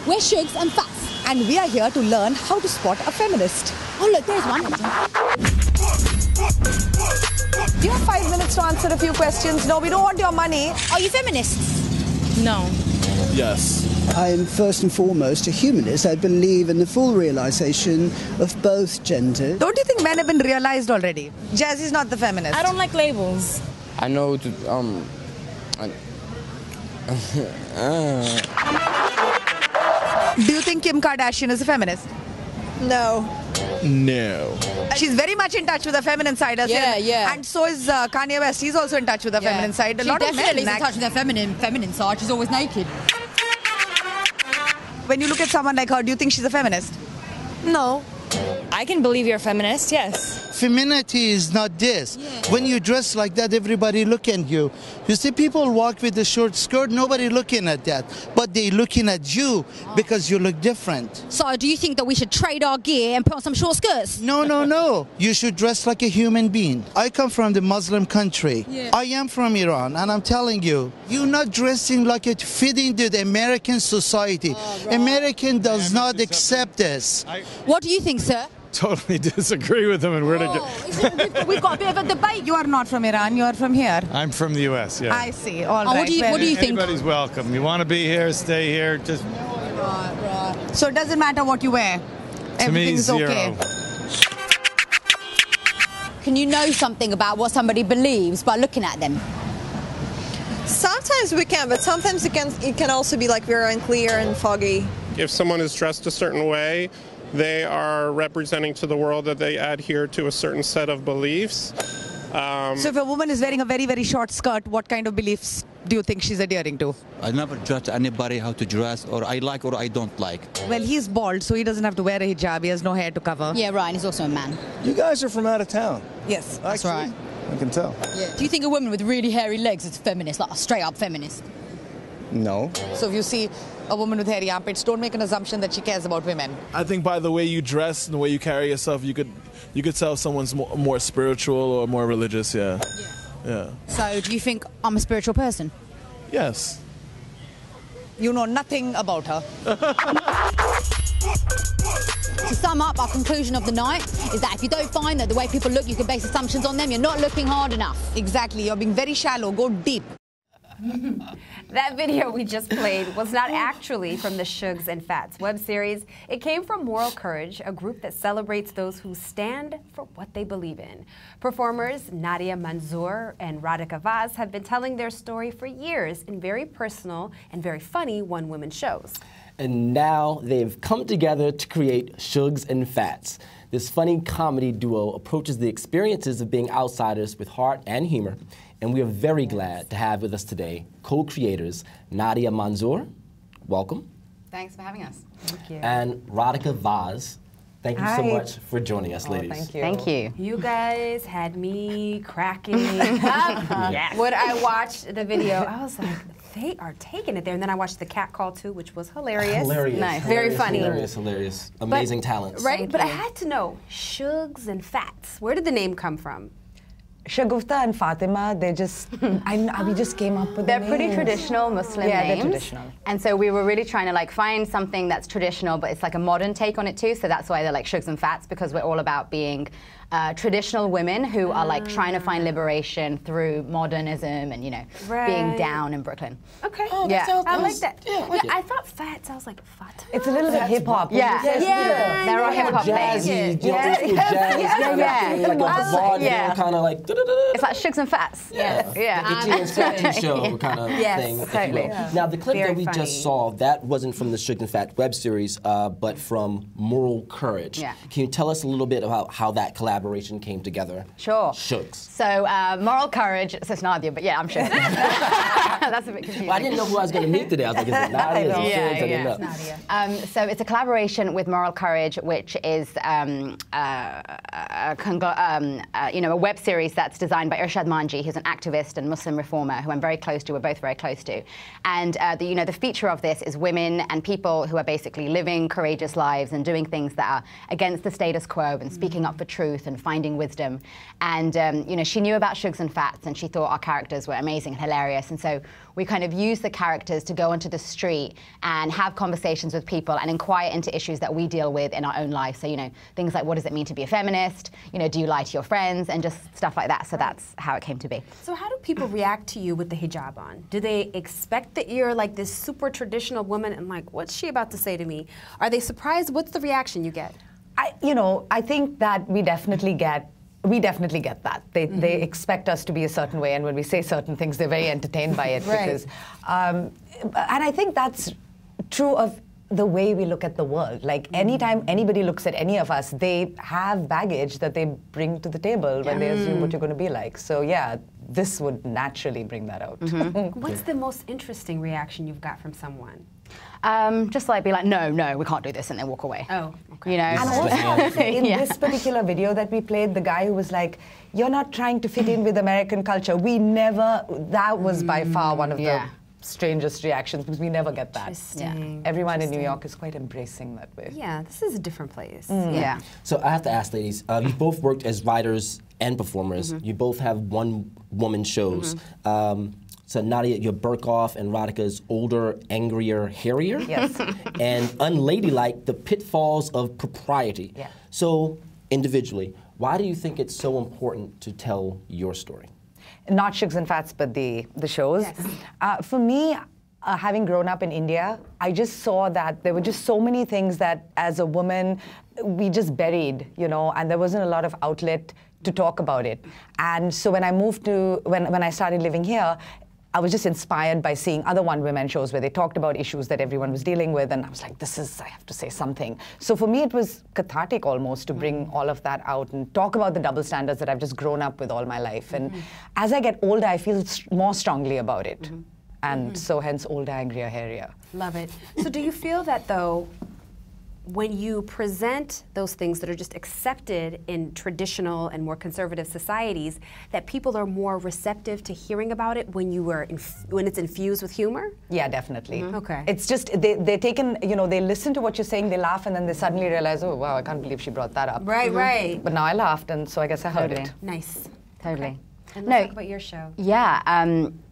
We're Shugs and Fats. And we are here to learn how to spot a feminist. Oh look, there's one. Do you have 5 minutes to answer a few questions? No, we don't want your money. Are you feminists? No. Yes. I am first and foremost a humanist. I believe in the full realization of both genders. Don't you think men have been realized already? Jazzy's not the feminist. I don't like labels. I know. Do you think Kim Kardashian is a feminist? No. No. She's very much in touch with the feminine side as well. Yeah. And so is Kanye West. He's also in touch with the feminine side. A lot of men. She's definitely in touch with her feminine side. She's always naked. When you look at someone like her, do you think she's a feminist? No. I can believe you're a feminist, yes. Femininity is not this. When you dress like that, everybody look at you. You see people walk with a short skirt, nobody looking at that. But they looking at you because you look different. So do you think that we should trade our gear and put on some short skirts? No, no, no. You should dress like a human being. I come from the Muslim country. I am from Iran, and I'm telling you, you're not dressing like it fitting to the American society. American does not accept this. What do you think, sir? Totally disagree with him, and We've got a bit of a debate. You are not from Iran. You are from here. I'm from the U.S. Yeah. I see. All right. What do you think? Anybody's welcome. You want to be here, stay here. Just So it doesn't matter what you wear. to me, Everything's zero. okay. Can you know something about what somebody believes by looking at them? Sometimes we can, but sometimes it can also be like very unclear and foggy. If someone is dressed a certain way, they are representing to the world that they adhere to a certain set of beliefs. So if a woman is wearing a very, very short skirt, what kind of beliefs do you think she's adhering to? I never judge anybody how to dress, or I like or I don't like. Well, he's bald, so he doesn't have to wear a hijab. He has no hair to cover. Yeah, right, and he's also a man. You guys are from out of town. Yes. That's right. I can tell. Do you think a woman with really hairy legs is a feminist, like a straight-up feminist? No. So if you see a woman with hairy armpits, don't make an assumption that she cares about women. I think by the way you dress and the way you carry yourself, you could tell if someone's more spiritual or more religious. Yeah. So do you think I'm a spiritual person? Yes. You know nothing about her. To sum up, our conclusion of the night is that if you don't find that the way people look, you can base assumptions on them, you're not looking hard enough. Exactly. You're being very shallow. Go deep. That video we just played was not actually from the Shugs and Fats web series. It came from Moral Courage, a group that celebrates those who stand for what they believe in. Performers Nadia Manzoor and Radhika Vaz have been telling their story for years in very personal and very funny one-woman shows. And now they've come together to create Shugs and Fats. This funny comedy duo approaches the experiences of being outsiders with heart and humor. And we are very glad to have with us today co-creators Nadia Manzoor, welcome. Thanks for having us. Thank you. And Radhika Vaz. Thank you so much for joining us, ladies. Thank you. Thank you. You guys had me cracking up. When I watched the video, I was like, they are taking it there. And then I watched the cat call too, which was hilarious. Hilarious. Nice. Very funny. Hilarious. Amazing talents. Right? But I had to know, Shugs and Fats, where did the name come from? Shagufta and Fatima, we just came up with They're pretty traditional Muslim names. Yeah, they're traditional. And so we were really trying to like find something that's traditional, but it's like a modern take on it too. So that's why they're like Shugs and Fats, because we're all about being traditional women who are like trying to find liberation through modernism and, you know, being down in Brooklyn. Okay. Oh, yeah. I like that. Yeah. I thought Fats, I was like, Fatima. It's a little bit hip hop. Yeah. They're all hip hop things. Yeah. Kind of like. It's like Shugs and Fats. Yeah. The Itchy and Scratchy show kind of thing. Totally. Now, the clip that we just saw, that wasn't from the Shugs and Fats web series, but from Moral Courage. Yeah. Can you tell us a little bit about how that collaboration came together? Sure. Shugs. So, Moral Courage, so it's Nadia, but yeah, I'm sure. That's a bit confusing. Well, I didn't know who I was going to meet today. I was like, is it Nadia? Is it Shugs? I didn't know. Nadia. So it's a collaboration with Moral Courage, which is a web series that's designed by Irshad Manji, who's an activist and Muslim reformer who I'm very close to, we're both very close to. And the feature of this is women and people who are basically living courageous lives and doing things that are against the status quo and speaking up for truth and finding wisdom. And you know, she knew about Shugs and Fats, and she thought our characters were amazing and hilarious. And so we kind of used the characters to go onto the street and have conversations with people and inquire into issues that we deal with in our own life. So, you know, things like, what does it mean to be a feminist? You know, do you lie to your friends? And just stuff like that. So that's how it came to be. So how do people react to you with the hijab on? Do they expect that you're like this super traditional woman and like, what's she about to say to me? Are they surprised? What's the reaction you get? I think that we definitely get that. They expect us to be a certain way, and when we say certain things, they're very entertained by it. Right. Because, and I think that's true of the way we look at the world. Like, anytime anybody looks at any of us, they have baggage that they bring to the table when they assume what you're going to be like. So yeah, this would naturally bring that out. What's the most interesting reaction you've got from someone? Just like be like, no, we can't do this, and then walk away. Oh, okay. You know, and also in this particular video that we played, the guy who was like, you're not trying to fit in with American culture. We never, that was by far one of the strangest reactions, because we never get that. Everyone in New York is quite embracing that way. Yeah, this is a different place. Yeah. So I have to ask, ladies, you both worked as writers and performers. You both have one-woman shows. So Nadia, you're Burkoff and Radhika's older, angrier, hairier. Yes. And Unladylike, the pitfalls of propriety. Yeah. So individually, why do you think it's so important to tell your story? Not Shugs and Fats, but the shows. Yes. For me, having grown up in India, I just saw that there were just so many things that as a woman, we just buried, you know, and there wasn't a lot of outlet to talk about it. And so when I moved to, when I started living here, I was just inspired by seeing other one-woman shows where they talked about issues that everyone was dealing with, and I was like, I have to say something. So for me, it was cathartic almost to bring all of that out and talk about the double standards that I've just grown up with all my life. And as I get older, I feel more strongly about it. And so hence older, angrier, hairier. Love it. So do you feel that, though, when you present those things that are just accepted in traditional and more conservative societies, that people are more receptive to hearing about it when when it's infused with humor? Yeah, definitely. Okay. It's just, they're taken, you know, they listen to what you're saying, they laugh, and then they suddenly realize, oh, wow, I can't believe she brought that up. Right, right. But now I laughed, and so I guess I heard it. Nice. Totally. Okay. And let's talk about your show. Yeah,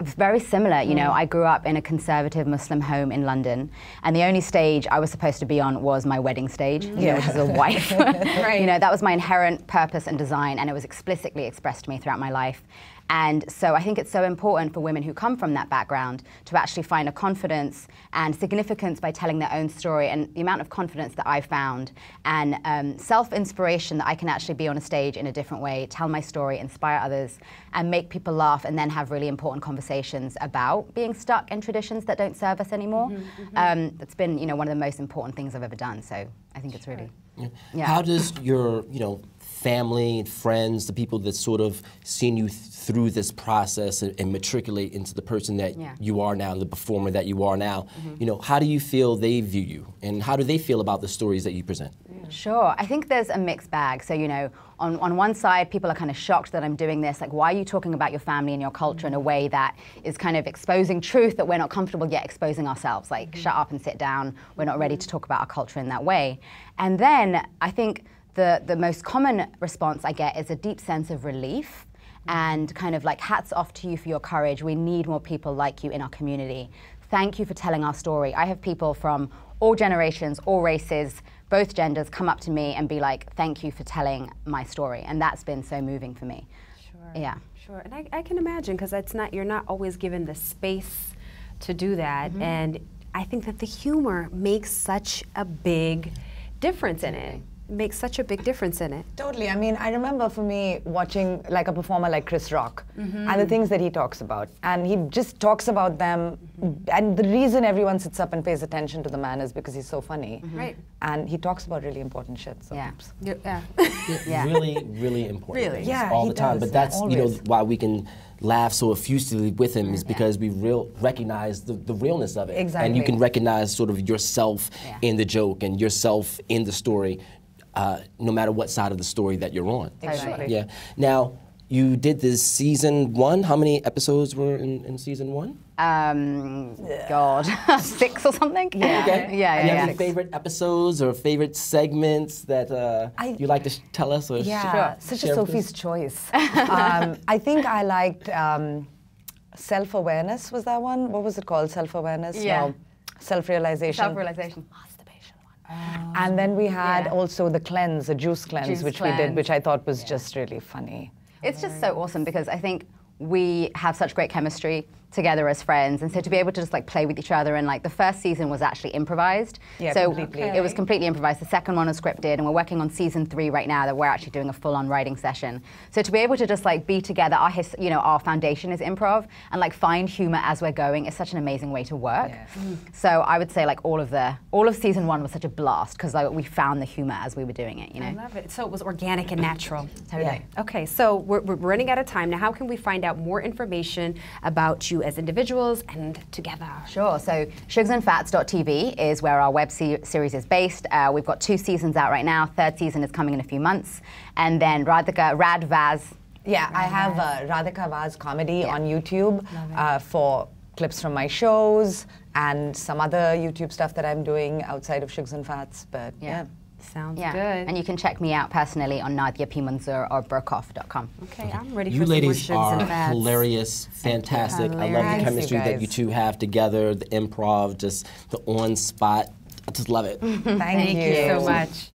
very similar. You know, I grew up in a conservative Muslim home in London, and the only stage I was supposed to be on was my wedding stage, you know, which is a wife. You know, that was my inherent purpose and design, and it was explicitly expressed to me throughout my life. And so I think it's so important for women who come from that background to actually find a confidence and significance by telling their own story, and the amount of confidence that I've found and self-inspiration that I can actually be on a stage in a different way, tell my story, inspire others, and make people laugh, and then have really important conversations about being stuck in traditions that don't serve us anymore. That's been, you know, one of the most important things I've ever done. So I think it's really, How does your, you know, family, friends, the people that sort of seen you through this process and matriculate into the person that you are now, the performer that you are now, you know, how do you feel they view you, and how do they feel about the stories that you present? Sure, I think there's a mixed bag. So, you know, on one side, people are kind of shocked that I'm doing this. Like, why are you talking about your family and your culture in a way that is kind of exposing truth that we're not comfortable yet exposing ourselves? Like, shut up and sit down. We're not ready to talk about our culture in that way. And then I think the most common response I get is a deep sense of relief and kind of like, hats off to you for your courage. We need more people like you in our community. Thank you for telling our story. I have people from all generations, all races, both genders come up to me and be like, thank you for telling my story. And that's been so moving for me. Sure. Yeah. Sure. And I can imagine, because you're not always given the space to do that. And I think that the humor makes such a big difference in it. Makes such a big difference in it. Totally. I mean, I remember for me watching like a performer like Chris Rock and the things that he talks about. And he just talks about them. And the reason everyone sits up and pays attention to the man is because he's so funny. Right. And he talks about really important shit. So. Really, really important things all the time. Does. But that's, you know, why we can laugh so effusively with him is because we recognize the realness of it. Exactly. And you can recognize sort of yourself in the joke and yourself in the story, no matter what side of the story that you're on. Exactly. Yeah. Now, You did this season 1. How many episodes were in season 1? God, 6 or something? Yeah. Okay. Yeah, And yeah. any favorite episodes or favorite segments that you like to tell us? Or Yeah, such a share with Sophie's us? choice. I think I liked self-awareness, was that one? What was it called? Self-awareness? Yeah. No. Self-realization. Self-realization. And then we had Yeah. also the cleanse, the juice cleanse, Juice which we did, cleanse. which I thought was just really funny. It's just so awesome because I think we have such great chemistry together as friends, and so to be able to just like play with each other, and like the first season was actually improvised. Yeah, so completely. it was completely improvised. The second one was scripted, and we're working on season 3 right now that we're actually doing a full-on writing session. So to be able to just like be together, our foundation is improv, and like find humor as we're going is such an amazing way to work. Yeah. So I would say like all of season 1 was such a blast because like we found the humor as we were doing it. You know. I love it. So it was organic and natural. Totally. Okay, so we're running out of time now. How can we find out more information about you as individuals and together? Sure. So shugsandfats.tv is where our web series is based. We've got 2 seasons out right now. 3rd season is coming in a few months. And then Rad Vaz. Yeah, I have Radhika Vaz comedy on YouTube for clips from my shows and some other YouTube stuff that I'm doing outside of Shugs and Fats. But yeah. Sounds Yeah. good. And you can check me out personally on Nadia P. Manzoor or burkoff.com. Okay, I'm ready for You some more ladies Shugs are and Fats. hilarious, fantastic. I love Hilarious. the chemistry You that you guys. 2 have together, the improv, just the on-spot. I just love it. Thank you so much.